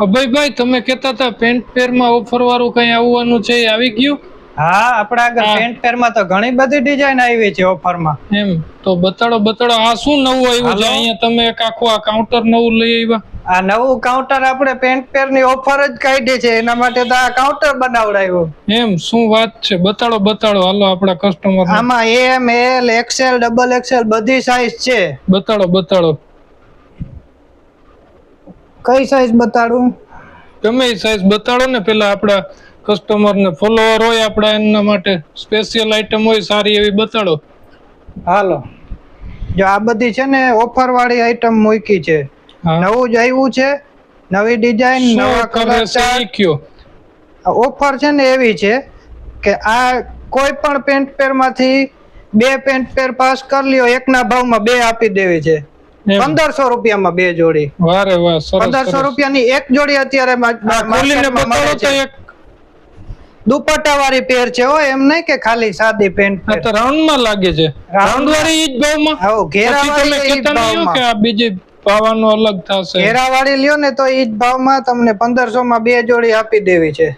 અભયભાઈ તમે કહેતા હતા પેન્ટ પેરમાં ઓફર વાળું કઈ આવવાનું છે, એ આવી ગયું? હા, આપડા આગળ પેન્ટ પેરમાં તો ઘણી બધી ડિઝાઇન આવી છે ઓફરમાં. એમ તો બતાડો આ શું નવું આવ્યું છે? અહીંયા તમે એક આખું આ કાઉન્ટર નવું લઈ આવ્યા. આ નવું કાઉન્ટર આપણે પેન્ટ પેરની ઓફર જ કાઢી છે, એના માટે તો આ કાઉન્ટર બનાવડાવ્યું. એમ શું વાત છે? બતાડો હાલો આપણા કસ્ટમર. આમાં એમ, એલ, એક્સેલ, ડબલ એક્સેલ બધી સાઈઝ છે. બતાડો કઈ સાઈઝ બતાડું? ગમે એ સાઈઝ બતાડો ને, પેલા આપણા કસ્ટમર ને ફોલોવર હોય આપણા, એના માટે સ્પેશિયલ આઈટમ હોય સારી એવી બતાડો. હાલો, જો આ બધી છે ને ઓફર વાળી આઈટમ મૂકી છે. નવું જ આવ્યું છે, નવી ડિઝાઇન, નવા કલર છે. ઓફર છે ને એવી છે કે આ કોઈ પણ પેન્ટ પેર માંથી 2 પેન્ટ પેર પાસ કરી લ્યો, એકના ભાવમાં 2 આપી દેવી છે. 1500 રૂપિયામાં 2 જોડી. વારે વાહ, સરસ. 1500 રૂપિયાની એક જોડી અત્યારે માર્કેટમાં મળે છે. દુપટ્ટા વાળી પેર છે, હો, એમ નહીં કે ખાલી સાદી પેન્ટ પેર. આ તો રાઉન્ડ માં લાગે છે. રાઉન્ડ વાળી ઈ જ ભાવમાં? હા, ઘેરા વાળી ઈ જ ભાવમાં. કે આ બીજી ભાવનો અલગ થશે? ઘેરા વાળી લ્યો ને તો ઈ જ ભાવમાં તમને 1500 માં 2 જોડી આપી દેવી છે.